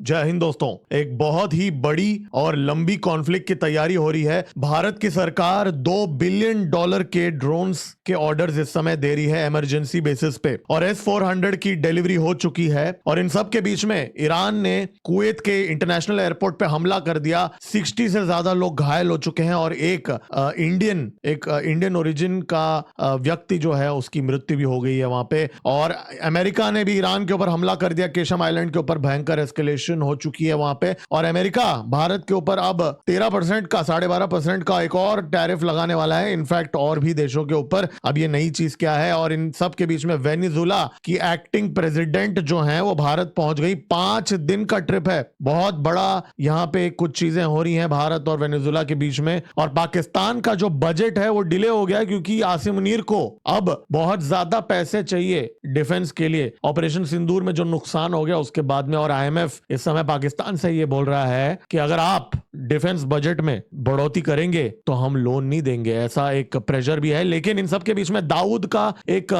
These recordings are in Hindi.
जय हिंद दोस्तों। एक बहुत ही बड़ी और लंबी कॉन्फ्लिक्ट की तैयारी हो रही है। भारत की सरकार $2 बिलियन के ड्रोन्स के ऑर्डर्स इस समय दे रही है इमरजेंसी बेसिस पे, और S-400 की डिलीवरी हो चुकी है। और इन सब के बीच में ईरान ने कुवैत के इंटरनेशनल एयरपोर्ट पे हमला कर दिया। 60 से ज्यादा लोग घायल हो चुके हैं और एक इंडियन ओरिजिन का व्यक्ति जो है उसकी मृत्यु भी हो गई है वहां पे। और अमेरिका ने भी ईरान के ऊपर हमला कर दिया। केशम आइलैंड के ऊपर भयंकर एस्केलेशन हो चुकी है वहां पे। और अमेरिका भारत के ऊपर अब 13% का 12.5% का एक और टैरिफ लगाने वाला है, इनफैक्ट और भी देशों के ऊपर। अब ये नई चीज क्या है? और इन सब के बीच में वेनेजुएला की एक्टिंग प्रेसिडेंट जो है वो भारत पहुंच गई। 5 दिन का ट्रिप है, बहुत बड़ा यहाँ पे कुछ चीजें हो रही हैं भारत और वेनेजुएला के बीच में। और पाकिस्तान का जो बजट है वो डिले हो गया क्योंकि आसिम मुनीर को अब बहुत ज्यादा पैसे चाहिए डिफेंस के लिए। ऑपरेशन सिंदूर में जो नुकसान हो गया उसके बाद में, और IMF इस समय पाकिस्तान से ये बोल रहा है कि अगर आप डिफेंस बजट में बढ़ोतरी करेंगे तो हम लोन नहीं देंगे, ऐसा एक प्रेशर भी है। लेकिन इन सब के बीच में दाऊद का एक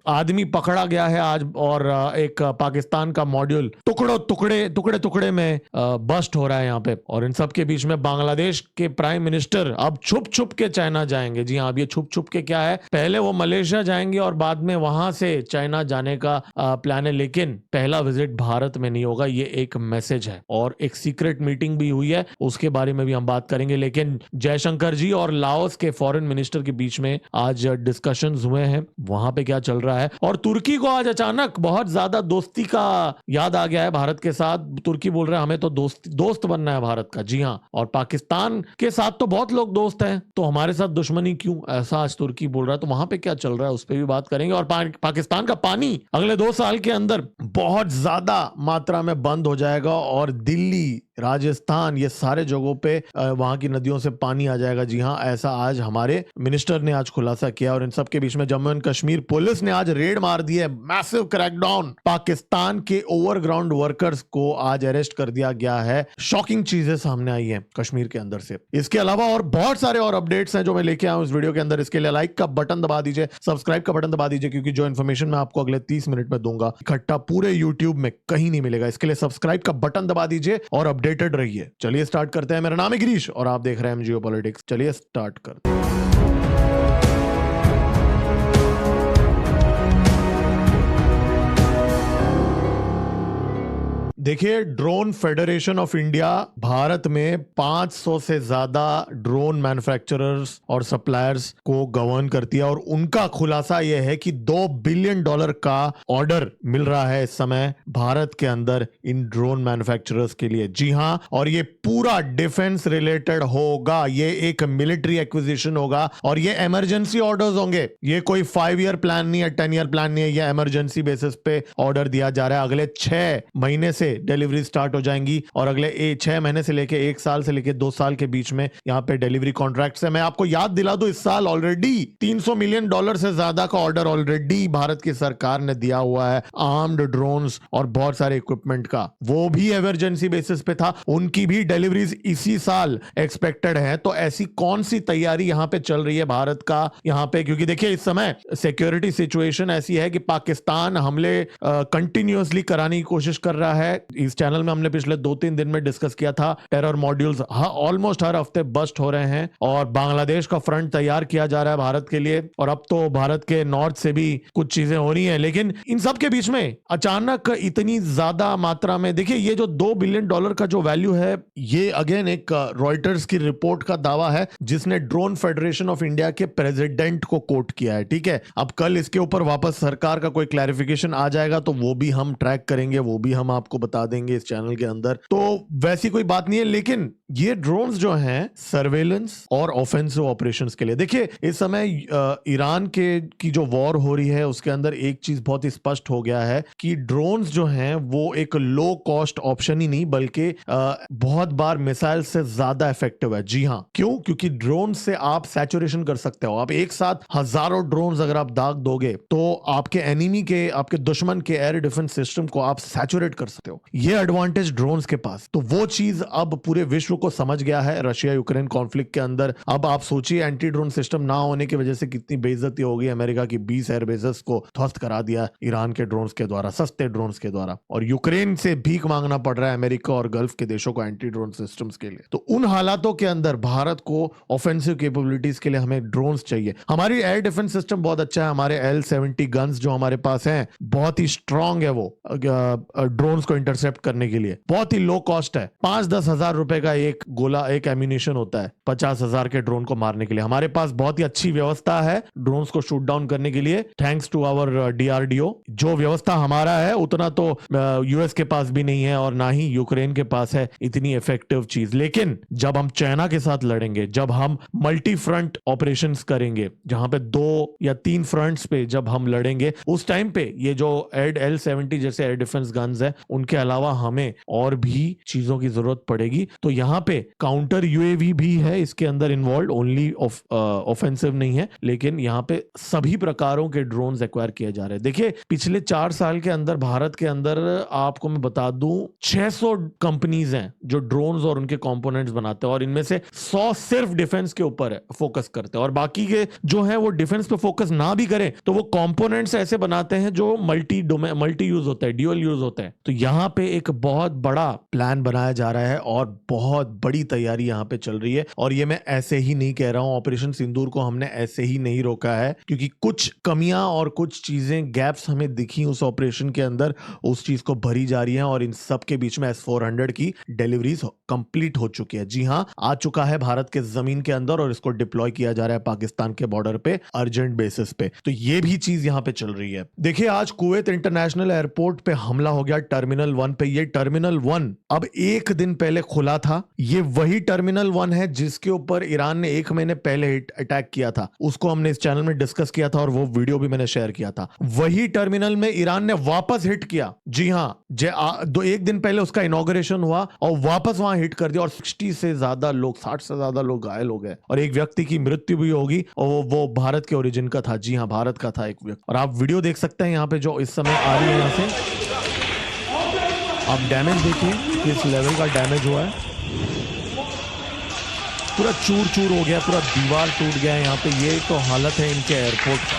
आदमी पकड़ा गया है आज, और एक पाकिस्तान का मॉड्यूल टुकड़े में बस्ट हो रहा है यहाँ पे। और इन सब के बीच में बांग्लादेश के प्राइम मिनिस्टर अब छुप के चाइना जाएंगे। जी हाँ, अब ये छुप के क्या है, पहले वो मलेशिया जाएंगे और बाद में वहां से चाइना जाने का प्लान है। लेकिन पहला विजिट भारत में नहीं होगा, ये एक मैसेज है। और एक सीक्रेट मीटिंग भी हुई है, उसके बारे में भी हम बात करेंगे। लेकिन जयशंकर जी और लाओस के फॉरेन मिनिस्टर के बीच में आज डिस्कशंस हुए हैं, वहां पे क्या चल रहा है। और तुर्की को आज अचानक बहुत ज्यादा दोस्ती का याद आ गया है भारत के साथ। तुर्की बोल रहा है हमें तो दोस्त बनना है भारत का। जी हाँ, और पाकिस्तान के साथ तो बहुत लोग दोस्त हैं, तो हमारे साथ दुश्मनी क्यों, ऐसा आज तुर्की बोल रहा है। तो वहां पे क्या चल रहा है उस पर भी बात करेंगे। और पाकिस्तान का पानी अगले 2 साल के अंदर बहुत ज्यादा मात्रा में बंद हो जाएगा, और दिल्ली, राजस्थान, ये सारे जगहों पे वहां की नदियों से पानी आ जाएगा। जी हाँ, ऐसा आज हमारे मिनिस्टर ने आज खुलासा किया। और इन सब के बीच में जम्मू एंड कश्मीर पुलिस ने आज रेड मार दी है, मैसिव क्रैकडाउन। पाकिस्तान के ओवरग्राउंड वर्कर्स को आज अरेस्ट कर दिया गया है। शॉकिंग चीजें सामने आई हैं कश्मीर के अंदर से। इसके अलावा और बहुत सारे और अपडेट्स हैं जो मैं लेके आया हूं इस वीडियो के अंदर। इसके लिए लाइक का बटन दबा दीजिए, सब्सक्राइब का बटन दबा दीजिए, क्योंकि जो इन्फॉर्मेशन मैं आपको अगले 30 मिनट में दूंगा इकट्ठा पूरे यूट्यूब में कहीं नहीं मिलेगा। इसके लिए सब्सक्राइब का बटन दबा दीजिए और अपडेटेड रहिए। चलिए स्टार्ट करते हैं। मेरा नाम है गिरीश और आप देख रहे हैं जियो पॉलिटिक्स। चलिए स्टार्ट करते हैं। देखिए, drone federation of India Bharat में 500 से ज्यादा ड्रोन मैन्युफैक्चरर्स और सप्लायर्स को गवर्न करती है। और उनका खुलासा यह है कि $2 बिलियन का ऑर्डर मिल रहा है इस समय भारत के अंदर इन ड्रोन मैन्युफैक्चरर्स के लिए। जी हां, और ये पूरा डिफेंस रिलेटेड होगा, ये एक मिलिट्री एक्विजिशन होगा, और ये इमरजेंसी ऑर्डर्स होंगे। ये कोई 5 ईयर प्लान नहीं है, 10 ईयर प्लान नहीं है, ये इमरजेंसी बेसिस पे ऑर्डर दिया जा रहा है। अगले 6 महीने से डिलीवरी स्टार्ट हो जाएंगी, और अगले 6 महीने से लेके 1 साल से लेके 2 साल के बीच में यहां पे डिलीवरी कॉन्ट्रैक्ट्स है। मैं आपको याद दिला दूं, इस साल ऑलरेडी $300 मिलियन से ज्यादा का ऑर्डर ऑलरेडी भारत की सरकार ने दिया हुआ है आर्म्ड ड्रोन्स और बहुत सारे इक्विपमेंट का। वो भी इमरजेंसी बेसिस पे था, उनकी भी डिलीवरीज इसी साल एक्सपेक्टेड है। तो ऐसी कौन सी तैयारी यहां पे चल रही है भारत का यहां पे? क्योंकि देखिए, इस समय सिक्योरिटी सिचुएशन ऐसी है कि पाकिस्तान हमले कंटिन्यूअसली कराने की कोशिश कर रहा है। इस चैनल में हमने पिछले 2-3 दिन में डिस्कस किया था, टेरर मॉड्यूल्स ऑलमोस्ट हर हफ्ते बस्ट हो रहे हैं, और बांग्लादेश का फ्रंट तैयार किया जा रहा है भारत के लिए। और अब तो भारत के नॉर्थ से भी कुछ चीजें हो रही हैं। लेकिन इन सब के बीच में अचानक इतनी ज्यादा मात्रा में, देखिए, ये जो $2 बिलियन का जो वैल्यू है, ये अगेन एक रॉयटर्स की रिपोर्ट का दावा है जिसने ड्रोन फेडरेशन ऑफ इंडिया के प्रेसिडेंट को कोट किया है। ठीक है, अब कल इसके ऊपर वापस सरकार का कोई क्लैरिफिकेशन आ जाएगा तो वो भी हम ट्रैक करेंगे, वो भी हम आपको बता देंगे इस चैनल के अंदर। तो वैसी कोई बात नहीं है। लेकिन ये ड्रोन्स जो हैं सर्वेलेंस और ऑफेंसिव ऑपरेशंस के लिए, देखिए, इस समय ईरान की जो वॉर हो रही है उसके अंदर एक चीज बहुत ही स्पष्ट हो गया है कि ड्रोन्स जो हैं वो एक लो कॉस्ट ऑप्शन ही नहीं बल्कि बहुत बार मिसाइल से ज्यादा इफेक्टिव है। जी हाँ, क्यों? क्योंकि ड्रोन से आप सैचुरेशन कर सकते हो। आप एक साथ हजारों ड्रोन्स अगर आप दाग दोगे तो आपके एनिमी के, आपके दुश्मन के एयर डिफेंस सिस्टम को आप सैचुरेट कर सकते हो। ये एडवांटेज ड्रोन्स के पास, तो वो चीज अब पूरे विश्व को समझ गया है रशिया यूक्रेन कॉन्फ्लिक्ट के अंदर। अब आप सोचिए एंटी ड्रोन सिस्टम ना होने की वजह से कितनी बेइज्जती होगी। अमेरिका की 20 एयरबेसेस को ध्वस्त करा दिया ईरान के ड्रोन्स के द्वारा, सस्ते ड्रोन्स के द्वारा, और यूक्रेन से भीख मांगना पड़ रहा है अमेरिका और गल्फ के देशों को एंटी ड्रोन सिस्टम्स के लिए। तो उन हालातों के अंदर भारत को ऑफेंसिव कैपेबिलिटीज के लिए हमें ड्रोन्स चाहिए। हमारी एयर डिफेंस सिस्टम बहुत अच्छा है, हमारे L-70 गन्स जो हमारे पास हैं बहुत ही स्ट्रांग है, वो ड्रोन्स को इंटरसेप्ट करने के लिए बहुत ही लो कॉस्ट है। 5-10 हजार रुपए का एक गोला, एक एम्यूनिशन होता है 50,000 के ड्रोन को मारने के लिए। हमारे पास बहुत ही अच्छी व्यवस्था है ड्रोन्स को शूट डाउन करने के लिए, थैंक्स टू आवर DRDO। जो व्यवस्था हमारा है उतना तो यूएस के पास भी नहीं है और ना ही यूक्रेन के पास है इतनी इफेक्टिव चीज। लेकिन जब हम चाइना के साथ लड़ेंगे, जब हम मल्टी फ्रंट ऑपरेशंस करेंगे, जहां पे 2 या 3 फ्रंट्स पे जब हम लड़ेंगे, उस टाइम पे ये जो L-70 जैसे एयर डिफेंस गन्स है उनके अलावा हमें और भी चीजों की जरूरत पड़ेगी। तो यहाँ पे काउंटर UAV भी है इसके अंदर इन्वॉल्व, ओनली ऑफेंसिव नहीं है, लेकिन यहाँ पे सभी प्रकारों के ड्रोन्स एक्वायर किए जा रहे हैं। देखिए पिछले 4 साल के अंदर भारत के अंदर आपको मैं बता दूं 600 कंपनीज हैं जो ड्रोन्स और उनके कंपोनेंट्स बनाते हैं, और इनमें से 100 सिर्फ डिफेंस के ऊपर फोकस करते हैं, और बाकी के जो है वो डिफेंस पे फोकस ना भी करें तो वो कंपोनेंट्स ऐसे बनाते हैं जो मल्टी यूज होता है, ड्यूअल यूज होता है। तो यहाँ पे एक बहुत बड़ा प्लान बनाया जा रहा है और बहुत बड़ी तैयारी यहाँ पे चल रही है। और ये मैं ऐसे ही नहीं कह रहा हूं, ऑपरेशन सिंदूर को हमने ऐसे ही नहीं रोका है, क्योंकि कुछ कमियां और कुछ चीजें, गैप्स हमें दिखी उस ऑपरेशन के अंदर, उस चीज को भरी जा रही है, और इन सब के बीच में S-400 की डिलीवरीज कंप्लीट हो चुकी है। जी हां, आ चुका है भारत के जमीन के अंदर और इसको डिप्लॉय किया जा रहा है पाकिस्तान के बॉर्डर पे अर्जेंट बेसिस पे। तो ये भी चीज यहां पे चल रही है। देखिए आज कुवैत इंटरनेशनल एयरपोर्ट पे हमला हो गया टर्मिनल 1 पे। ये टर्मिनल 1 अब 1 दिन पहले खुला था। ये वही टर्मिनल 1 है जिसके ऊपर ईरान ने 1 महीने पहले अटैक किया था, उसको हमने इस चैनल में डिस्कस किया था और वो वीडियो भी मैंने शेयर किया था। वही टर्मिनल में ईरान ने वापस हिट किया। जी हां, 1 दिन पहले उसका इनॉग्रेशन हुआ और वापस वहां हिट कर दिया, और 60 से ज्यादा लोग, 60 से ज्यादा लोग घायल हो गए, और एक व्यक्ति की मृत्यु भी होगी, और वो भारत के ओरिजिन का था। जी हां, भारत का था एक व्यक्ति। और आप वीडियो देख सकते हैं यहाँ पे जो इस समय आ रही है, यहाँ से आप डैमेज देखिए किस लेवल का डैमेज हुआ है। पूरा चूर चूर हो गया, पूरा दीवार टूट गया है यहाँ पे। ये तो हालत है इनके एयरपोर्ट का।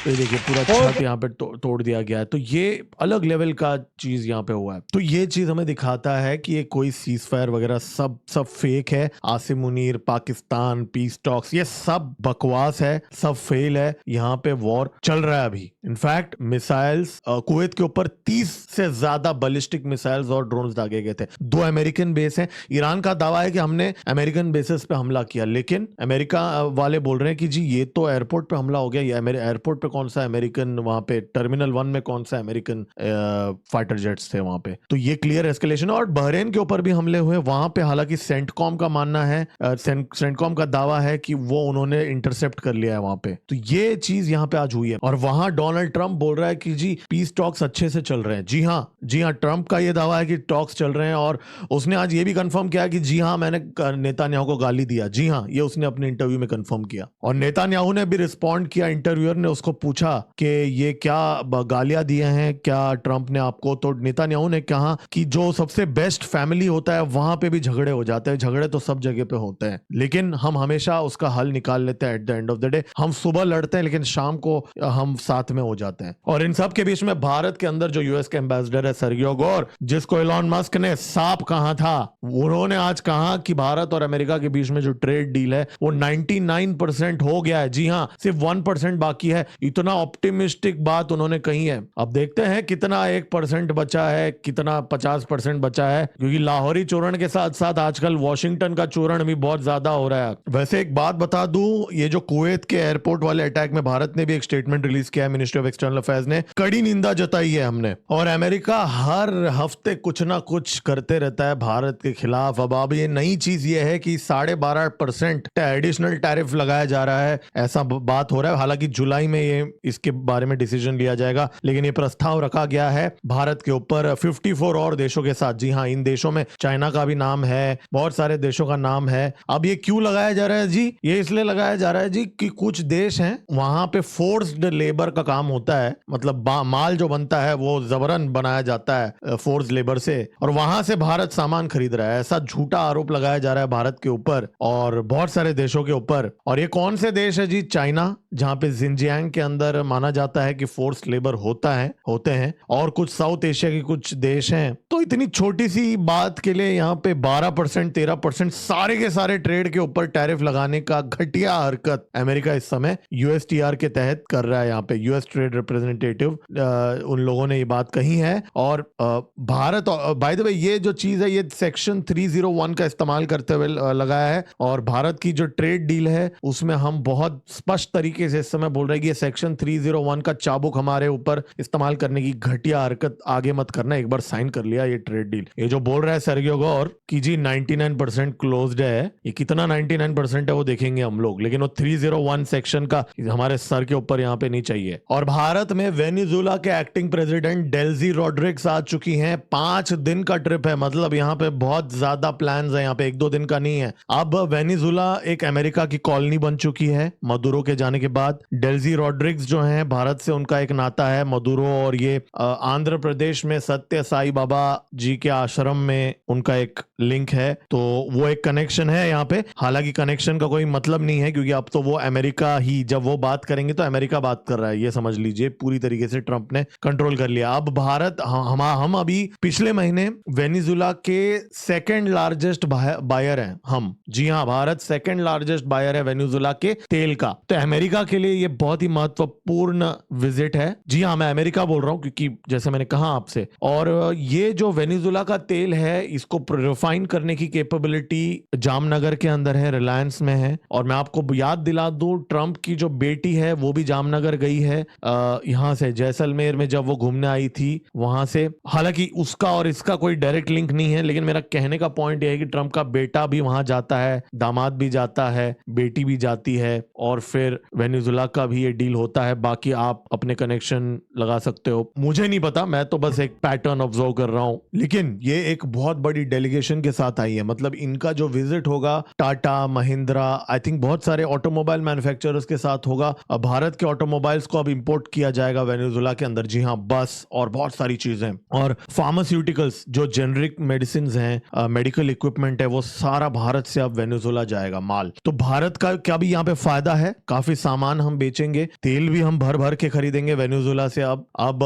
तो देखिए पूरा छत यहाँ पे तोड़ दिया गया है। तो ये अलग लेवल का चीज यहाँ पे हुआ है। तो ये चीज हमें दिखाता है कि ये कोई सीज फायर वगैरह सब फेक है। आसिम मुनीर, पाकिस्तान, पीस टॉक्स, ये सब बकवास है, सब फेल है। यहाँ पे वॉर चल रहा है अभी। इनफैक्ट मिसाइल्स कुवैत के ऊपर 30 से ज्यादा बैलिस्टिक मिसाइल्स और ड्रोन्स दागे गए थे। 2 अमेरिकन बेस हैं। ईरान का दावा है कि हमने अमेरिकन बेसिस पे हमला किया, लेकिन अमेरिका वाले बोल रहे हैं कि जी ये तो एयरपोर्ट पे हमला हो गया। ये मेरे एयरपोर्ट पे कौन सा अमेरिकन, वहां पे टर्मिनल 1 में कौन सा अमेरिकन फाइटर जेट्स थे वहां पे। तो ये क्लियर एस्केलेशन। और बहरीन के ऊपर भी हमले हुए वहां पे। हालांकि सेंटकॉम का मानना है, सेंटकॉम का दावा है कि वो उन्होंने इंटरसेप्ट कर लिया है वहां पे। तो ये चीज यहाँ पे आज हुई है। और वहां डोनाल्ड ट्रंप बोल रहा है कि जी पीस टॉक्स अच्छे से चल रहे हैं। जी हाँ, ट्रंप का ये दावा है कि टॉक्स चल रहे हैं। और उसने आज ये भी कंफर्म किया कि जी हाँ, मैंने नेतान्याहू को गाली दिया। जी हाँ, ये उसने अपने इंटरव्यू में कंफर्म किया। और नेतान्याहू ने भी रिस्पॉन्ड किया। इंटरव्यूअर ने उसको पूछा कि ये क्या गालियां दिए हैं क्या ट्रंप ने आपको। तो नेतान्याहू ने कहा कि जो सबसे बेस्ट फैमिली होता है वहां पे भी झगड़े हो जाते हैं। झगड़े तो सब जगह पे होते हैं, लेकिन हम हमेशा उसका हल निकाल लेते हैं। At the end of the day हम सुबह लड़ते हैं, लेकिन शाम को हम साथ में हो जाते हैं। और इन सब के बीच में भारत के अंदर जो यूएस के एम्बेसडर है सर्गियो गोर, जिसको एलॉन मस्क ने सांप कहा था, उन्होंने आज कहा कि भारत और अमेरिका के बीच में जो ट्रेड डील है वो 99% हो गया है। जी हाँ, सिर्फ 1% बाकी है। इतना ऑप्टिमिस्टिक बात उन्होंने कही है। अब देखते हैं कितना 1% बचा है, कितना 50% बचा है, क्योंकि लाहौरी चूर्ण के साथ साथ आजकल वॉशिंगटन का चूर्ण भी बहुत ज्यादा हो रहा है। वैसे एक बात बता दूं, ये जो कुवैत के एयरपोर्ट वाले अटैक में भारत ने भी एक स्टेटमेंट रिलीज किया है। मिनिस्ट्री ऑफ एक्सटर्नल अफेयर्स ने कड़ी निंदा जताई है हमने। और अमेरिका हर हफ्ते कुछ ना कुछ करते रहता है भारत के खिलाफ। अब ये नई चीज ये है कि 12.5% एडिशनल टैरिफ लगाया जा रहा है, ऐसा बात हो रहा है। हालांकि जुलाई में ये में इसके बारे में डिसीजन लिया जाएगा, लेकिन ये प्रस्ताव रखा गया है भारत के ऊपर 54 और देशों के साथ। जी हाँ, इन देशों में चाइना का भी नाम है, बहुत सारे देशों का नाम है। अब ये क्यों लगाया जा रहा है जी? ये इसलिए लगाया जा रहा है जी कि कुछ देश हैं वहां पे फोर्स्ड लेबर का काम होता है, मतलब माल जो बनता है वो जबरन बनाया जाता है फोर्स लेबर से, और वहां से भारत सामान खरीद रहा है। ऐसा झूठा आरोप लगाया जा रहा है भारत के ऊपर और बहुत सारे देशों के ऊपर। और ये कौन से देश है जी? चाइना, जहां पे जिनजियांग के अंदर माना जाता है कि फोर्स लेबर होते हैं, और कुछ साउथ एशिया के कुछ देश हैं। तो इतनी छोटी सी बात के लिए यहाँ पे 12% 13% सारे के सारे ट्रेड के ऊपर टैरिफ लगाने का घटिया हरकत अमेरिका इस समय यूएसटीआर के तहत कर रहा है। यहाँ पे यूएस ट्रेड रिप्रेजेंटेटिव उन लोगों ने ये बात कही है। और भारत, बाय द वे, ये जो चीज है ये सेक्शन 301 का इस्तेमाल करते हुए लगाया है, और भारत की जो ट्रेड डील है उसमें हम बहुत स्पष्ट तरीके से इस समय बोल रहे हैं कि ये सेक्शन 301 का चाबुक हमारे ऊपर इस्तेमाल करने की घटिया हरकत आगे मत करना। एक बार साइन कर लिया ये ट्रेड डील। ये जो बोल रहा है सर्गियो गौर कि जी 99% क्लोज्ड है, ये कितना 99% है वो देखेंगे हम लोग, लेकिन वो 301 सेक्शन का हमारे सर के ऊपर यहाँ पे नहीं चाहिए। और भारत में वेनेजुएला के एक्टिंग प्रेसिडेंट डेल्सी रॉड्रिग्स आ चुकी हैं। 5 दिन का ट्रिप है, मतलब यहाँ पे बहुत ज्यादा प्लान्स है, यहाँ पे 1-2 दिन का नहीं है। अब वेनेजुएला एक अमेरिका की कॉलोनी बन चुकी है मदुरो के जाने के बाद। डेल्सी रॉड्रिग्स जो है, भारत से उनका एक नाता है, मदुरो और ये आंध्र प्रदेश में सत्य साई बाबा जी के आश्रम में उनका एक लिंक है, तो वो एक कनेक्शन है यहाँ पे। हालांकि कनेक्शन का कोई मतलब नहीं है, क्योंकि अब तो वो अमेरिका ही, जब वो बात करेंगे तो अमेरिका बात कर रहा है, ये समझ लीजिए। पूरी तरीके से ट्रंप ने कंट्रोल कर लिया। अब भारत, हम अभी पिछले महीने वेनेजुएला के सेकंड लार्जेस्ट बायर हैं हम। जी हाँ, भारत सेकंड लार्जेस्ट बायर है वेनेजुएला के तेल का। तो अमेरिका के लिए ये बहुत ही महत्वपूर्ण विजिट है। जी हाँ, मैं अमेरिका बोल रहा हूँ क्योंकि जैसे मैंने कहा आपसे। और ये जो वेनेजुएला का तेल है, इसको रिफाइन करने की कैपेबिलिटी जामनगर के अंदर है, रिलायंस में है। और मैं आपको याद दिला दूं, ट्रंप की जो बेटी है वो भी जामनगर गई है, यहाँ से जैसलमेर में जब वो घूमने आई थी वहां से। हालांकि उसका और इसका कोई डायरेक्ट लिंक नहीं है, लेकिन मेरा कहने का पॉइंट यह है कि ट्रंप का बेटा भी वहां जाता है, दामाद भी जाता है, बेटी भी जाती है, और फिर वेनेजुएला का भी ये डील होता है। बाकी आप अपने कनेक्शन लगा सकते हो, मुझे नहीं पता, मैं तो बस एक पैटर्न ऑब्जर्व कर रहा हूं। लेकिन ये एक बहुत बड़ी डेलीगेशन के साथ आई है, मतलब इनका जो विजिट होगा टाटा, महिंद्रा, आई थिंक बहुत सारे ऑटोमोबाइल मैन्युफैक्चरर्स के साथ होगा। अब भारत के ऑटोमोबाइल्स को अब इंपोर्ट किया जाएगा वेनेजुएला के अंदर। जी हाँ, बस और बहुत सारी चीजें, और फार्मास्यूटिकल्स जो जेनरिक मेडिसिन हैं, मेडिकल इक्विपमेंट है, वो सारा भारत से अब वेनेजुएला जाएगा माल। तो भारत का क्या भी यहाँ पे फायदा है, काफी सामान हम बेचेंगे, तेल भी हम भर भर के खरीदेंगे वेनेजुएला से। अब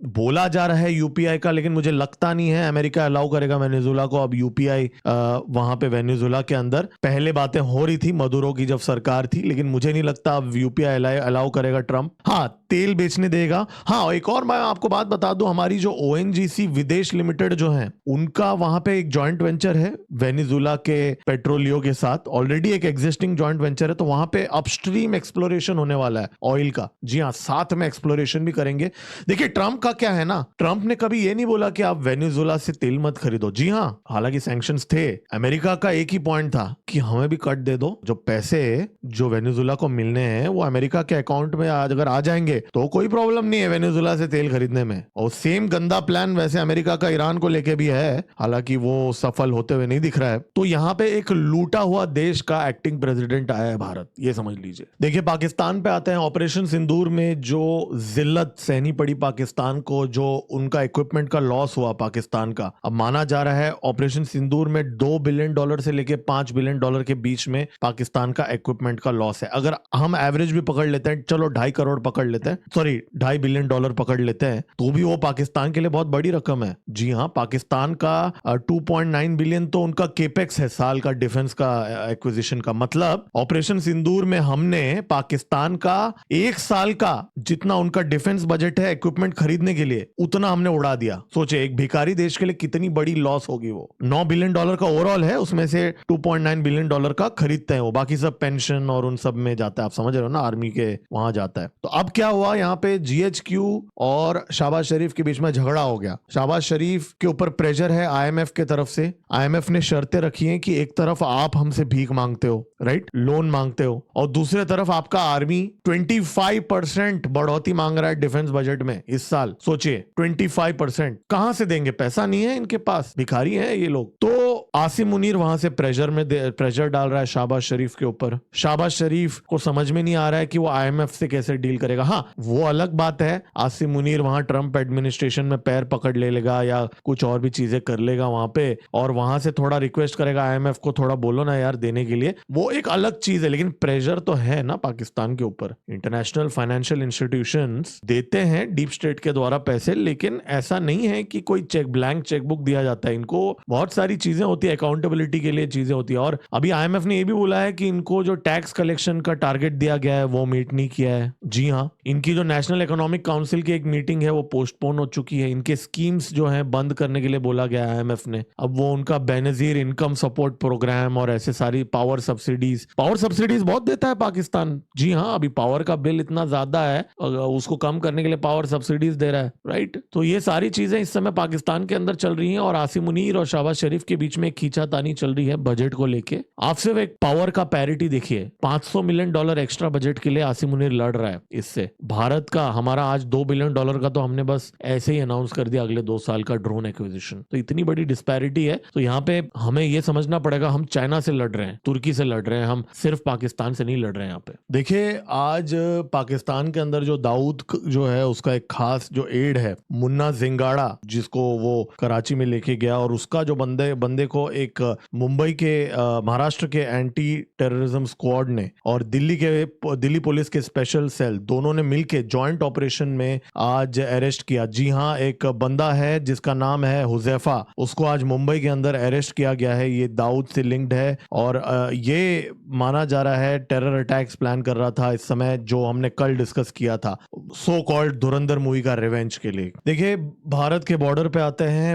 बोला जा रहा है यूपीआई का, लेकिन मुझे लगता नहीं है अमेरिका अलाउ करेगा वेनेजुएला को अब यूपीआई वहां पे वेनेजुएला के अंदर। पहले बातें हो रही थी मदुरो की जब सरकार थी, लेकिन मुझे नहीं लगता अब यूपीआई अलाउ करेगा ट्रंप। हाँ, तेल बेचने देगा। हाँ, एक और मैं आपको बात बता दूं, हमारी जो ओएनजीसी विदेश लिमिटेड जो है, उनका वहां पे एक जॉइंट वेंचर है वेनेजुएला के पेट्रोलियो के साथ। ऑलरेडी एक एग्जिस्टिंग जॉइंट वेंचर है, तो वहां पे अपस्ट्रीम एक्सप्लोरेशन होने वाला है ऑयल का। जी हाँ, साथ में एक्सप्लोरेशन भी करेंगे। देखिए, ट्रंप का क्या है ना, ट्रंप ने कभी ये नहीं बोला कि आप वेनेजुएला से तेल मत खरीदो। जी हाँ, हालांकि सैंक्शंस थे, अमेरिका का एक ही पॉइंट था कि हमें भी कट दे दो, जो पैसे जो वेनेजुएला को मिलने हैं वो अमेरिका के अकाउंट में आज अगर आ जाएंगे तो कोई प्रॉब्लम नहीं है वेनेजुएला से तेल खरीदने में। और सेम गंदा प्लान वैसे अमेरिका का ईरान को लेके भी है, हालांकि वो सफल होते हुए नहीं दिख रहा है। तो यहाँ पे एक लूटा हुआ देश का एक्टिंग प्रेसिडेंट आया है भारत, ये समझ लीजिए। देखिए, पाकिस्तान पे आते हैं। ऑपरेशन सिंदूर में जो जिल्लत सहनी पड़ी पाकिस्तान को, जो उनका इक्विपमेंट का लॉस हुआ पाकिस्तान का, अब माना जा रहा है ऑपरेशन सिंदूर में $2 बिलियन से लेके $5 बिलियन के बीच में पाकिस्तान का इक्विपमेंट का लॉस है। अगर हम एवरेज भी पकड़ लेते हैं, चलो 2.5 करोड़ पकड़ लेते हैं, सॉरी $2.5 बिलियन पकड़ लेते हैं, तो भी वो पाकिस्तान के लिए बहुत बड़ी रकम है। जी हाँ, पाकिस्तान का 2.9 बिलियन तो उनका केपेक्स है साल का, डिफेंस का एक्विजिशन का। मतलब ऑपरेशन सिंदूर में हमने पाकिस्तान का 1 साल का जितना उनका डिफेंस बजट है इक्विपमेंट खरीदने के लिए, उतना हमने उड़ा दिया। सोचे एक भिखारी देश के लिए कितनी बड़ी लॉस होगी वो। $9 बिलियन का ओवरऑल है, उसमें से $2.9 बिलियन बिलियन डॉलर का खरीदते हैं वो, बाकी सब पेंशन और उन सब में जाता है, आप समझ रहे हो ना, आर्मी के वहां जाता है। तो अब क्या हुआ, यहाँ पे जीएचक्यू और शहबाज शरीफ के बीच में झगड़ा हो गया। शहबाज शरीफ के ऊपर प्रेशर है आईएमएफ के तरफ से। आईएमएफ ने शर्तें रखी हैं कि एक तरफ आप हमसे भीख मांगते हो, राइट, लोन मांगते हो, और दूसरे तरफ आपका आर्मी 25% बढ़ोतरी मांग रहा है डिफेंस बजट में इस साल। सोचिए 25%, कहां से देंगे, पैसा नहीं है इनके पास, भिखारी हैं ये लोग। तो आसिम मुनीर वहां से प्रेशर डाल रहा है शहबाज शरीफ के ऊपर। शहबाज शरीफ को समझ में नहीं आ रहा है कि वो आईएमएफ से कैसे डील करेगा। हाँ, वो अलग बात है, आसिम मुनीर वहां ट्रंप एडमिनिस्ट्रेशन में पैर पकड़ ले लेगा या कुछ और भी चीजें कर लेगा वहां पे, और वहां से थोड़ा रिक्वेस्ट करेगा आईएमएफ को, थोड़ा बोलो ना यार देने के लिए, वो एक अलग चीज है। लेकिन प्रेशर तो है ना पाकिस्तान के ऊपर। इंटरनेशनल फाइनेंशियल इंस्टीट्यूशंस देते हैं डीप स्टेट के द्वारा पैसे, लेकिन ऐसा नहीं है कि कोई ब्लैंक चेकबुक दिया जाता है। इनको बहुत सारी चीजें होती है, अकाउंटेबिलिटी के लिए चीजें होती है। और अभी आईएमएफ ने यह भी बोला है कि इनको जो टैक्स कलेक्शन का टारगेट दिया गया है वो मीट नहीं किया है। जी हाँ, इनकी जो नेशनल इकोनॉमिक काउंसिल की एक मीटिंग है वो पोस्टपोन हो चुकी है। इनके स्कीम्स जो है बंद करने के लिए बोला गया है आईएमएफ ने। अब वो उनका बेनजीर इनकम सपोर्ट प्रोग्राम और ऐसे सारी पावर सब्सिडीज बहुत देता है पाकिस्तान। जी हाँ, अभी पावर का बिल इतना ज्यादा है, उसको कम करने के लिए पावर सब्सिडीज दे रहा है, राइट। तो ये सारी चीजें इस समय पाकिस्तान के अंदर चल रही हैं, और आसिम मुनीर और शहबाज शरीफ के बीच में एक खींचातानी चल रही है बजट को लेके। आप सिर्फ एक पावर का पैरिटी देखिए, $500 मिलियन एक्स्ट्रा बजट के लिए आसिम मुनीर लड़ रहा है। इससे भारत का, हमारा आज $2 बिलियन का तो हमने बस ऐसे ही अनाउंस कर दिया अगले 2 साल का ड्रोन एक्विजिशन। तो इतनी बड़ी डिस्पैरिटी है। तो यहाँ पे हमें ये समझना पड़ेगा, हम चाइना से लड़ रहे हैं, तुर्की से लड़ रहे हैं, हम सिर्फ पाकिस्तान से नहीं लड़ रहे हैं। यहाँ पे देखिए, आज पाकिस्तान के अंदर जो दाऊद जो है उसका एक खास जो एड है मुन्ना जिंगाड़ा, जिसको वो कराची में लेके गया, और उसका जो बंदे को एक मुंबई के महाराष्ट्र के एंटी टेररिज्म स्क्वाड ने और दिल्ली पुलिस के स्पेशल सेल दोनों ने मिलके जॉइंट ऑपरेशन में आज अरेस्ट किया। जी हाँ, एक बंदा है जिसका नाम है हुजैफा, उसको आज मुंबई के अंदर अरेस्ट किया गया है। ये दाऊद से लिंक्ड है और ये माना जा रहा है टेरर अटैक्स प्लान कर रहा था इस समय, जो हमने कल डिस्कस किया था सो कॉल्ड धुरंधर मूवी का रिवेंज के लिए। देखिए, भारत के बॉर्डर पे आते हैं,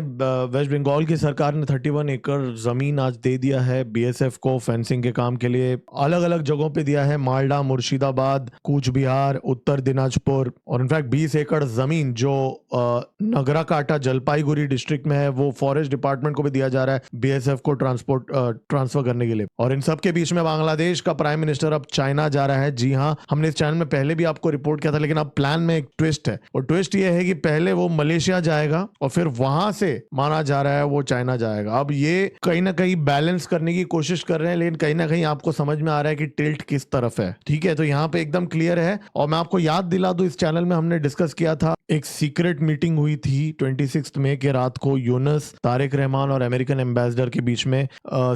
वेस्ट बंगाल की सरकार ने 31 एकड़ जमीन आज दे दिया है बीएसएफ को फेंसिंग के काम के लिए। अलग अलग जगहों पे दिया है, मालडा, मुर्शिदाबाद, कूच बिहार, उत्तर दिनाजपुर, और इनफैक्ट 20 एकड़ जमीन जो नगरा काटा जलपाईगुड़ी डिस्ट्रिक्ट में है वो फॉरेस्ट डिपार्टमेंट को भी दिया जा रहा है बीएसएफ को ट्रांसफर करने के लिए। और इन सब के बीच में बांग्लादेश का प्राइम मिनिस्टर अब चाइना जा रहा है। जी हाँ, हमने इस चैनल में पहले भी आपको रिपोर्ट किया था, लेकिन अब प्लान में एक ट्विस्ट है, और ट्विस्ट ये है कि पहले वो मलेशिया जाएगा और फिर वहां से माना जा रहा है वो चाइना जाएगा। अब ये कहीं ना कहीं बैलेंस करने की कोशिश कर रहे हैं, लेकिन कहीं ना कहीं आपको समझ में आ रहा है कि टिल्ट किस तरफ है। ठीक है, तो यहाँ पे एकदम क्लियर है। और मैं आपको याद दिला दूं, इस चैनल में हमने डिस्कस किया था, एक सीक्रेट मीटिंग हुई थी 26 मई के रात को यूनुस, तारिक रहमान और अमेरिकन एम्बेसडर के बीच में।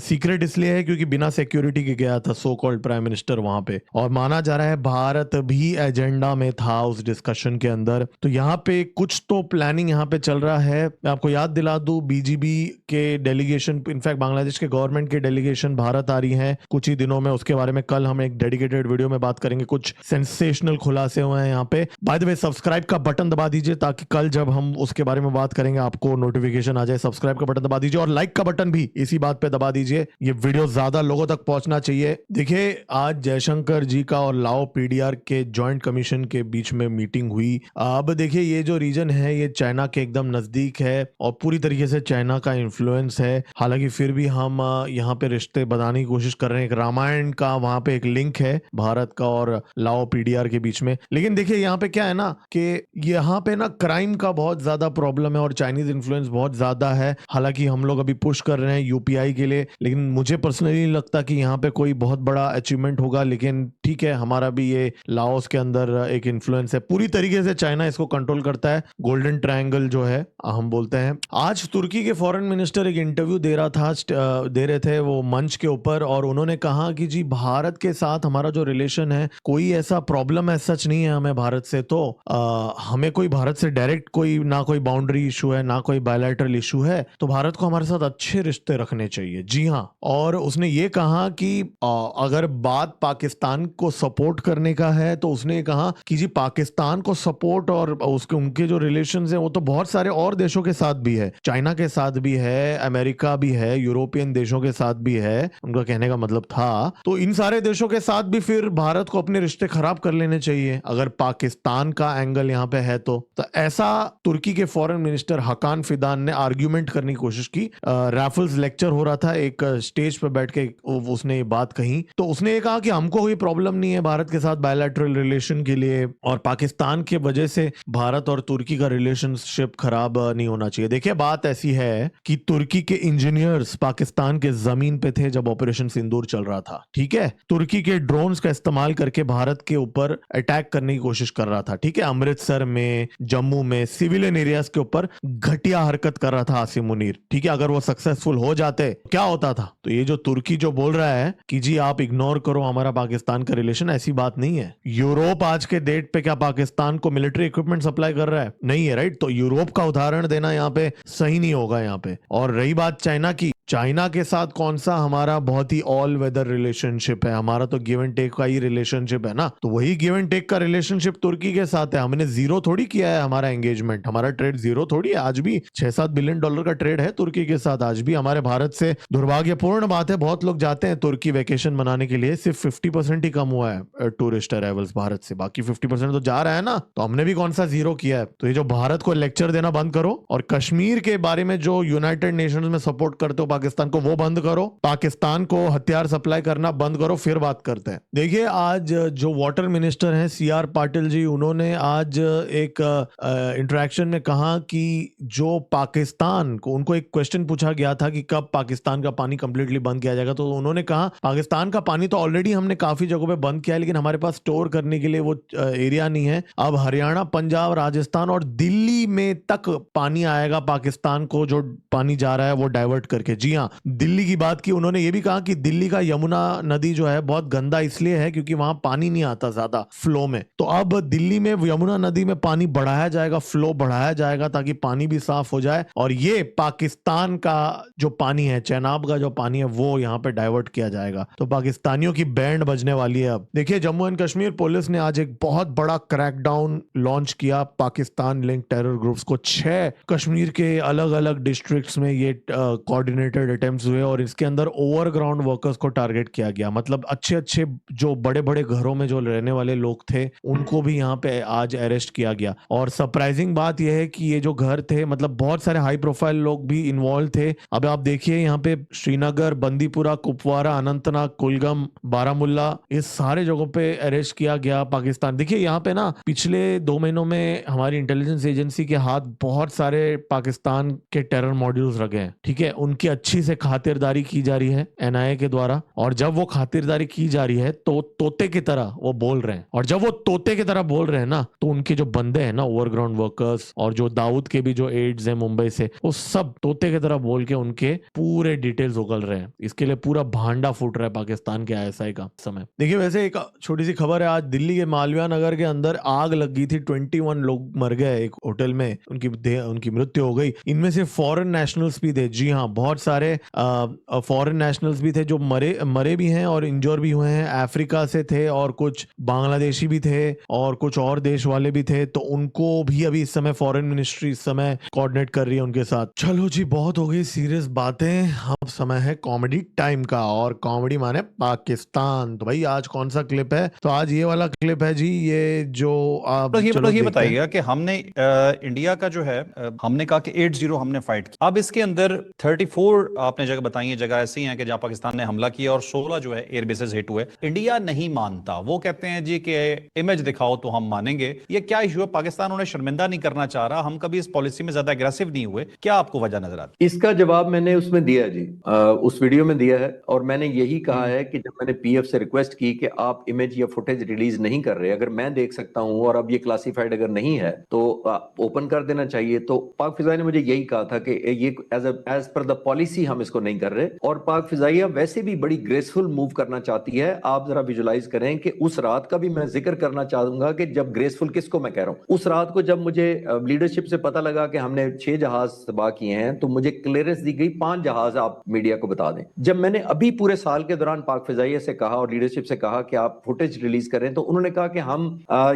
सीक्रेट इसलिए है क्योंकि बिना सिक्योरिटी के गया था सो कॉल्ड प्राइम मिनिस्टर वहां पे, और माना जा रहा है भारत भी एजेंडा में था उस डिस्कशन के अंदर। तो यहाँ पे कुछ तो प्लानिंग यहाँ पे चल रहा है। मैं आपको याद दिला दूं, बीजीबी के डेलीगेशन, इनफैक्ट बांग्लादेश के गवर्नमेंट के डेलीगेशन भारत आ रही है कुछ ही दिनों में। उसके बारे में कल हम एक डेडिकेटेड वीडियो में बात करेंगे। कुछ सेंसेशनल खुलासे हुए हैं यहाँ पे। बाय द वे, सब्सक्राइब का बटन दबा दीजिए ताकि कल जब हम उसके बारे में बात करेंगे आपको नोटिफिकेशन आ जाए। सब्सक्राइब का बटन दबा दीजिए और लाइक का बटन भी इसी बात पे दबा दीजिए, ये वीडियो ज्यादा लोगों तक पहुंचना चाहिए। देखिए, आज जयशंकर जी का और लाओ पीडीआर के जॉइंट कमीशन के बीच में मीटिंग हुई। अब देखिए, ये जो रीजन है ये चाइना के एकदम नजदीक है और पूरी तरीके से चाइना का इन्फ्लुएंस है। हालांकि फिर भी हम यहाँ पे रिश्ते बनाने की कोशिश कर रहे हैं। एक रामायण का वहां पे एक लिंक है भारत का और लाओ पीडीआर के बीच में। लेकिन देखिए, यहाँ पे क्या है ना कि यहाँ पे ना क्राइम का बहुत ज्यादा प्रॉब्लम है और चाइनीज इन्फ्लुएंस बहुत ज्यादा है। हालांकि हम लोग अभी पुश कर रहे हैं यूपीआई के लिए, लेकिन मुझे पर्सनली नहीं लगता कि यहाँ पे कोई बहुत बड़ा अचीवमेंट होगा। लेकिन ठीक है, हमारा भी ये लाओस के अंदर एक इन्फ्लुएंस है। पूरी तरीके से चाइना इसको कंट्रोल करता है। गोल्डन ट्रायंगल जो है हम बोलते हैं। आज तुर्की के फॉरेन मिनिस्टर एक इंटरव्यू दे रहे थे वो मंच के ऊपर, और उन्होंने कहा कि जी भारत के साथ हमारा जो रिलेशन है, कोई ऐसा प्रॉब्लम है सच नहीं है हमें भारत से। तो हमें कोई भारत से डायरेक्ट कोई ना कोई बाउंड्री इशू है ना कोई बायलैटरल इशू है, तो भारत को हमारे साथ अच्छे रिश्ते रखने चाहिए। जी हाँ, और उसने ये कहा कि अगर बात पाकिस्तान को सपोर्ट करने का है तो उसने ये कहा कि जी पाकिस्तान को सपोर्ट और उसके उनके जो रिलेशंस हैं वो तो बहुत सारे और देशों के साथ भी है, चाइना के साथ भी है, अमेरिका भी है, यूरोपियन देशों के साथ भी है, उनका कहने का मतलब था। तो इन सारे देशों के साथ भी फिर भारत को अपने रिश्ते खराब कर लेने चाहिए अगर पाकिस्तान का एंगल यहाँ पे है तो ऐसा तुर्की के फॉरेन मिनिस्टर हकान फिदान ने आर्ग्यूमेंट करने की कोशिश की। राफल्स लेक्चर हो रहा था, एक स्टेज पे बैठ के उसने ये बात कही, तो उसने ये कहा कि हमको कोई प्रॉब्लम नहीं है भारत के साथ बायलैटरल रिलेशन के लिए और पाकिस्तान के वजह से भारत और तुर्की का रिलेशनशिप खराब नहीं होना चाहिए। देखिए बात ऐसी है कि तुर्की के इंजीनियर्स पाकिस्तान के जमीन पे थे जब ऑपरेशन सिंदूर चल रहा था, ठीक है। तुर्की के ड्रोन्स का इस्तेमाल करके भारत के ऊपर अटैक करने की कोशिश कर रहा था, ठीक है। अमृतसर में, जम्मू में सिविलियन एरियाज के ऊपर घटिया हरकत कर रहा था आसिम मुनीर, ठीक है। अगर वो सक्सेसफुल हो जाते क्या होता था? तो ये जो तुर्की जो बोल रहा है कि जी आप इग्नोर करो हमारा पाकिस्तान का रिलेशन, ऐसी बात नहीं है। यूरोप आज के डेट पे क्या पाकिस्तान को मिलिट्री इक्विपमेंट सप्लाई कर रहा है? नहीं है, राइट। तो यूरोप का उदाहरण देना यहाँ पे सही नहीं होगा यहाँ पे। और रही बात चाइना की, चाइना के साथ कौन सा हमारा बहुत ही ऑल वेदर रिलेशनशिप है, हमारा तो गिव एंड टेक का ही रिलेशनशिप है ना। तो वही गिव एंड टेक का रिलेशनशिप तुर्की के साथ है। हमने जीरो थोड़ी किया है हमारा एंगेजमेंट, हमारा ट्रेड जीरो थोड़ी है। आज भी 6-7 बिलियन डॉलर का ट्रेड है तुर्की के साथ आज भी हमारे भारत से। दुर्भाग्यपूर्ण बात है बहुत लोग जाते हैं तुर्की वेकेशन मनाने के लिए, सिर्फ 50% ही कम हुआ है टूरिस्ट अराइवल्स भारत से, बाकी 50% तो जा रहा है ना। तो हमने भी कौन सा जीरो किया है? तो ये जो भारत को लेक्चर देना बंद करो और कश्मीर के बारे में जो यूनाइटेड नेशंस में सपोर्ट करते हो पाकिस्तान को, वो बंद करो। पाकिस्तान को हथियार सप्लाई करना बंद करो, फिर बात करते हैं। देखिए आज जो वाटर मिनिस्टर हैं CR पाटिल जी, उन्होंने आज एक इंटरेक्शन में कहा कि जो पाकिस्तान को, उनको एक क्वेश्चन पूछा गया था कि कब पाकिस्तान का पानी कंप्लीटली बंद किया जाएगा, तो उन्होंने कहा पाकिस्तान का पानी तो ऑलरेडी हमने काफी जगहों पे बंद किया है, लेकिन हमारे पास स्टोर करने के लिए वो एरिया नहीं है। अब हरियाणा, पंजाब, राजस्थान और दिल्ली में तक पानी आएगा पाकिस्तान को, जो पानी जा रहा है वो डाइवर्ट करके। जी हाँ, दिल्ली की बात की उन्होंने, ये भी कहा कि दिल्ली का यमुना नदी जो है बहुत गंदा इसलिए है क्योंकि वहां पानी नहीं आता ज्यादा फ्लो में। तो अब दिल्ली में यमुना नदी में पानी बढ़ाया जाएगा, फ्लो बढ़ाया जाएगा ताकि पानी भी साफ हो जाए और ये पाकिस्तान का जो पानी है, चेनाब का जो पानी है, वो यहाँ पे डाइवर्ट किया जाएगा। तो पाकिस्तानियों की बैंड बजने वाली है अब। देखिए जम्मू एंड कश्मीर पुलिस ने आज एक बहुत बड़ा क्रैकडाउन लॉन्च किया पाकिस्तान लिंक टेरर ग्रुप्स को। 6 कश्मीर के अलग अलग डिस्ट्रिक्ट्स में ये कोऑर्डिनेटेड अटेम्प्ट्स हुए और इसके अंदर ओवरग्राउंड वर्कर्स को टारगेट किया गया। मतलब अच्छे अच्छे जो बड़े बड़े घरों में जो रहने वाले लोग थे उनको भी यहाँ पे आज अरेस्ट किया गया। और सरप्राइजिंग बात यह है कि ये जो घर थे, मतलब बहुत सारे हाई प्रोफाइल लोग भी इन्वॉल्व थे। अब आप देखिए यहाँ पे श्रीनगर, बंदीपुरा, कुपवारा, अनंतनाग, कुलगम, बारामुल्ला, इस सारे जगहों पे अरेस्ट किया गया पाकिस्तान। देखिए यहाँ पे ना पिछले 2 महीनों में हमारी इंटेलिजेंस एजेंसी के हाथ बहुत सारे पाकिस्तान के टेरर मॉड्यूल्स लगे हैं, ठीक है। उनकी अच्छी से खातिरदारी की जा रही है NIA के द्वारा, और जब वो खातिरदारी की जा रही है तो तोते की तरह वो बोल रहे हैं, और जब वो तोते की तरह बोल रहे हैं ना, तो उनके जो बंदे हैं ना ओवरग्राउंड वर्कर्स और जो दाऊद के भी जो एड्स हैं मुंबई से, वो सब तोते की तरह बोल के उनके पूरे डिटेल्स उगल रहे हैं। इसके लिए पूरा भांडा फूट रहा है पाकिस्तान के ISI का समय। देखिए वैसे एक छोटी सी खबर है, आज दिल्ली के मालवीय नगर के अंदर आग लग गई थी, 21 लोग मर गए एक होटल में, उनकी मृत्यु हो गई। इनमें से फॉरेन नेशनल्स भी थे। जी हाँ, बहुत सारे फॉरेन नेशनल्स भी थे जो मरे भी हैं और इंजोर भी हुए हैं। अफ्रीका से थे और कुछ बांग्लादेशी भी थे और कुछ और देश वाले भी थे, तो उनको भी अभी इस समय फॉरेन मिनिस्ट्री इस समय कोऑर्डिनेट कर रही है उनके साथ। चलो जी, बहुत हो गई सीरियस बातें, अब समय है कॉमेडी टाइम का, और कॉमेडी माने पाकिस्तान। तो भाई आज कौन सा क्लिप है? तो आज ये वाला क्लिप है जी, ये जो आप ये बताइएगा कि हमने इंडिया का जो है हमने कहा कि 8-0 हमने फाइट किया। अब इसके अंदर 34 आपने जगह बताई है, जगह ऐसी हैं कि जहां पाकिस्तान ने हमला किया और 16 जो है एयर बेसेस हिट हुए। इंडिया नहीं मानता, वो कहते हैं जी कि इमेज दिखाओ तो हम मानेंगे। ये क्या इशू है? पाकिस्तान उन्हें शर्मिंदा नहीं करना चाह रहा, हम कभी इस पॉलिसी में ज्यादा एग्रेसिव नहीं हुए, क्या आपको वजह नजर आती? इसका जवाब मैंने उसमें दिया जी, उस वीडियो में दिया है, और मैंने यही कहा है कि जब मैंने PF से रिक्वेस्ट की कि आप इमेज या फुटेज रिलीज नहीं कर रहे, अगर मैं देख सकता हूं और अब ये क्लासिफाइड अगर नहीं है तो ओपन कर देना चाहिए। तो पाक फिजा ने मुझे यही कहा था कि ये as per the policy policy हम इसको नहीं कर रहे। और पाक फिजाइया वैसे भी बड़ी ग्रेसफुल मूव करना चाहती है। आप जरा विजुलाइज करें कि उस रात का भी मैं जिक्र करना चाहूंगा कि जब ग्रेसफुल किसको मैं कह रहा हूं, उस रात को जब मुझे लीडरशिप से पता लगा कि हमने 6 जहाज तबाह किए हैं, तो मुझे क्लियरेंस दी गई 5 जहाज आप मीडिया को बता दें। जब मैंने अभी पूरे साल के दौरान पाक फिजाइया से कहा और लीडरशिप से कहा कि आप फुटेज रिलीज करें, तो उन्होंने कहा कि हम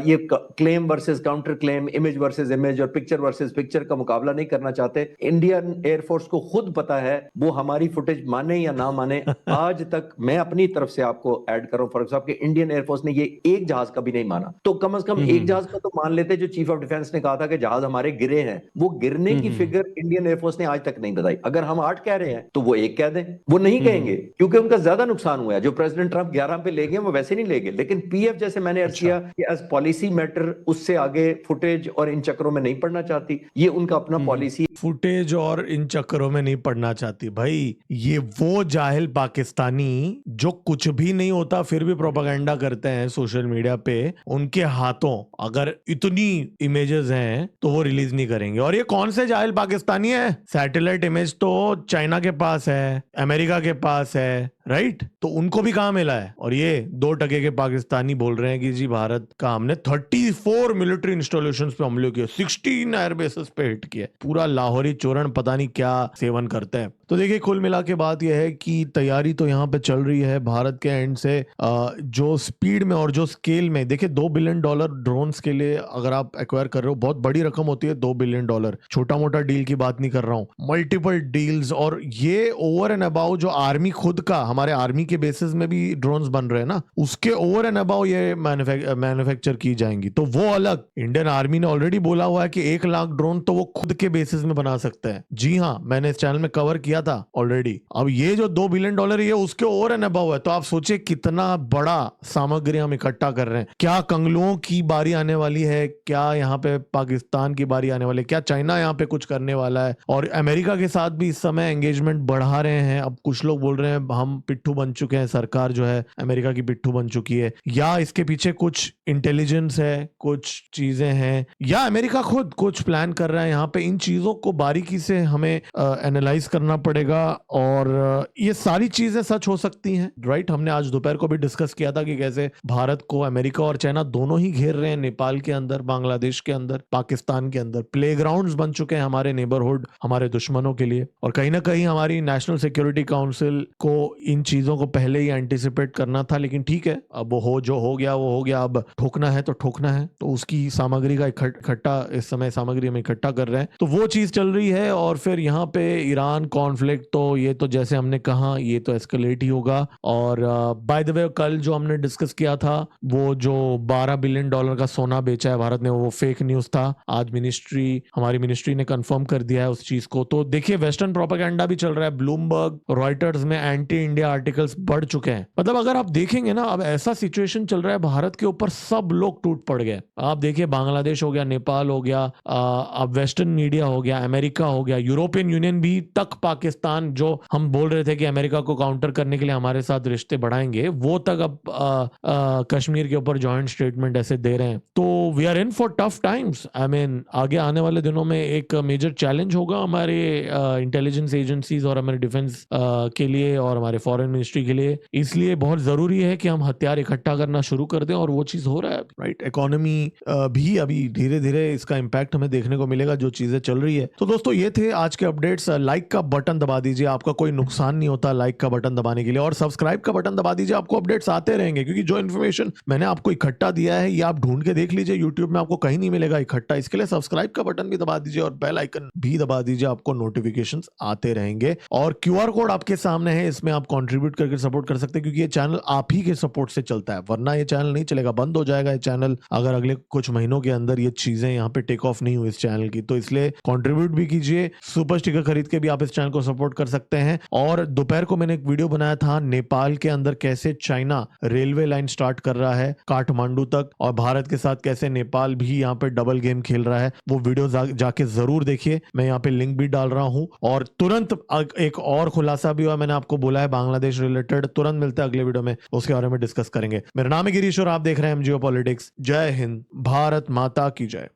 ये claim versus counter claim, image versus image और पिक्चर वर्सेस पिक्चर का मुकाबला नहीं करना चाहते। इंडियन एयरफोर्स को खुद पता है वो हमारी फुटेज माने या ना माने। आज तक मैं अपनी तरफ से आपको ऐड कर रहा हूं, फॉर एग्जाम्पल इंडियन एयरफोर्स ने ये एक जहाज का भी नहीं माना, तो कम से कम एक जहाज का तो मान लेते। जो चीफ ऑफ डिफेंस ने कहा था कि जहाज हमारे गिरे हैं, वो गिरने की फिगर इंडियन एयरफोर्स ने आज तक नहीं बताई। अगर हम 8 कह रहे हैं तो वो 1 कह दें, वो नहीं कहेंगे क्योंकि उनका ज्यादा नुकसान हुआ है। जो प्रेसिडेंट ट्रंप 11 पे ले गए वो वैसे नहीं ले गए, लेकिन पीएफ जैसे मैंने अर्ज किया कि एज पॉलिसी मैटर उससे आगे फुटेज और इन चक्रों में नहीं पड़ना चाहती। ये उनका अपना पॉलिसी। फुटेज और इन चक्करों में नहीं पड़ना चाहती। भाई ये वो जाहिल पाकिस्तानी जो कुछ भी नहीं होता फिर भी प्रोपेगेंडा करते हैं सोशल मीडिया पे, उनके हाथों अगर इतनी इमेजेस हैं तो वो रिलीज नहीं करेंगे। और ये कौन से जाहिल पाकिस्तानी है? सैटेलाइट इमेज तो चाइना के पास है, अमेरिका के पास है, राइट? तो उनको भी कहां मिला है? और ये 2% के पाकिस्तानी बोल रहे हैं कि जी भारत का हमने 34 मिलिट्री इंस्टॉलेशंस पे हमले किए, 16 एयरबेसेस पे हिट किए। पूरा लाहौरी चोरन पता नहीं क्या सेवन करते हैं। तो देखिए कुल मिला के बात यह है कि तैयारी तो यहाँ पे चल रही है भारत के एंड से। जो स्पीड में और जो स्केल में, देखिए $2 बिलियन ड्रोन्स के लिए अगर आप एक्वायर कर रहे हो, बहुत बड़ी रकम होती है $2 बिलियन। छोटा मोटा डील की बात नहीं कर रहा हूँ, मल्टीपल डील्स। और ये ओवर एंड अबाउ जो आर्मी खुद का, हमारे आर्मी के बेसिस में भी ड्रोन्स बन रहे हैं ना, उसके ओवर एंड अबाउ ये मैन्युफैक्चर की जाएंगी। तो वो अलग, इंडियन आर्मी ने ऑलरेडी बोला हुआ है कि 1 लाख ड्रोन तो वो खुद के बेसिस में बना सकते हैं। जी हाँ, मैंने इस चैनल में कवर किया था ऑलरेडी। अब ये जो $2 बिलियन ये उसके ओवर एंड अबाउ है। तो आप सोचिए कितना बड़ा सामग्री हम इकट्ठा कर रहे हैं। क्या कंगलुओं की बारी आने वाली है? क्या यहाँ पे पाकिस्तान की बारी आने वाली है? क्या चाइना यहाँ पे कुछ करने वाला है? और अमेरिका के साथ भी इस समय एंगेजमेंट बढ़ा रहे हैं। अब कुछ लोग बोल रहे हैं हम पिट्ठू बन चुके हैं, सरकार जो है अमेरिका की पिट्ठू बन चुकी है, या इसके पीछे कुछ इंटेलिजेंस है, कुछ चीजें हैं, या अमेरिका खुद कुछ प्लान कर रहा है। यहाँ पे इन चीजों को बारीकी से हमें एनालाइज करना पड़ेगा। और ये सारी चीजें सच हो सकती हैं, राइट? हमने आज दोपहर को भी डिस्कस किया था कि कैसे भारत को अमेरिका और चाइना दोनों ही घेर रहे हैं, नेपाल के अंदर, बांग्लादेश के अंदर, पाकिस्तान के अंदर। प्लेग्राउंड्स बन चुके हैं हमारे नेबरहुड, हमारे दुश्मनों के लिए। और कहीं ना कहीं हमारी नेशनल सिक्योरिटी काउंसिल को इन चीजों को पहले ही एंटिसिपेट करना था। लेकिन ठीक है, अब वो जो हो गया वो हो गया। अब ठोकना है तो ठोकना है। तो उसकी सामग्री का इकट्ठा, इस समय सामग्री हम इकट्ठा कर रहे हैं। तो वो चीज चल रही है। और फिर यहाँ पे ईरान कॉन्फ्लिक्ट, तो ये तो जैसे हमने कहा ये तो एस्केलेट ही होगा। और बाय द वे कल जो हमने डिस्कस किया था, वो जो $12 बिलियन का सोना बेचा है भारत ने, वो फेक न्यूज था। आज हमारी मिनिस्ट्री ने कंफर्म कर दिया है उस चीज को। तो देखिए वेस्टर्न प्रोपेगेंडा भी चल रहा है। ब्लूमबर्ग, रॉयटर्स में एंटी इंडिया आर्टिकल्स बढ़ चुके हैं। मतलब अगर आप देखेंगे ना, अब ऐसा सिचुएशन चल रहा है भारत के ऊपर, सब लोग टूट पड़ गए। आप देखिए बांग्लादेश हो गया, नेपाल हो गया, अब वेस्टर्न मीडिया हो गया, अमेरिका हो गया, यूरोपियन यूनियन भी तक पाकिस्तान, जो हम बोल रहे थे कि अमेरिका को काउंटर करने के लिए हमारे साथ रिश्ते बढ़ाएंगे, वो तक अब कश्मीर के ऊपर जॉइंट स्टेटमेंट ऐसे दे रहे हैं। तो we are in for tough times. I mean आगे आने वाले दिनों में एक मेजर चैलेंज होगा हमारे इंटेलिजेंस एजेंसीज और हमारे डिफेंस के लिए और हमारे फॉरेन मिनिस्ट्री के लिए। इसलिए बहुत जरूरी है कि हम हथियार इकट्ठा करना शुरू कर दें, और वो चीज हो रहा है, राइट? इकोनॉमी भी अभी धीरे धीरे इसका इंपैक्ट हमें देखने को मिलेगा, जो चीजें चल रही है। तो दोस्तों ये थे आज के अपडेट्स। लाइक का बटन दबा दीजिए, आपका कोई नुकसान नहीं होता लाइक का बटन दबाने के लिए। और सब्सक्राइब का बटन दबा दीजिए, आपको अपडेट्स आते रहेंगे। क्योंकि जो इन्फॉर्मेशन मैंने आपको इकट्ठा दिया है, ये आप ढूंढ के देख लीजिए, यूट्यूब में आपको कहीं नहीं मिलेगा इकट्ठा। इसके लिए सब्सक्राइब का बटन भी दबा दीजिए और बेल आइकन भी दबा दीजिए, आपको नोटिफिकेशंस आते रहेंगे। और QR कोड आपके सामने है, इसमें आप कंट्रीब्यूट करके सपोर्ट कर सकते हैं। क्योंकि ये चैनल आप ही के सपोर्ट से चलता है, वरना ये चैनल नहीं चलेगा, बंद हो जाएगा ये चैनल अगर अगले कुछ महीनों के अंदर ये चीजें यहाँ पे टेक ऑफ नहीं हुई इस चैनल की। तो इसलिए कंट्रीब्यूट भी कीजिए, सुपर स्टिकर खरीद के भी आप इस चैनल को सपोर्ट कर सकते हैं। और दोपहर को मैंने एक वीडियो बनाया था नेपाल के अंदर कैसे चाइना रेलवे लाइन स्टार्ट कर रहा है काठमांडू तक, और भारत के साथ कैसे नेपाल भी यहाँ पे डबल गेम खेल रहा है। वो वीडियो जाके जरूर देखिए, मैं यहाँ पे लिंक भी डाल रहा हूँ। और तुरंत एक और खुलासा भी हुआ, मैंने आपको बोला है बांग्लादेश रिलेटेड। तुरंत मिलते हैं अगले वीडियो में, उसके बारे में डिस्कस करेंगे। मेरा नाम है गिरीश और आप देख रहे हैं MGO पॉलिटिक्स। जय हिंद, भारत माता की जय।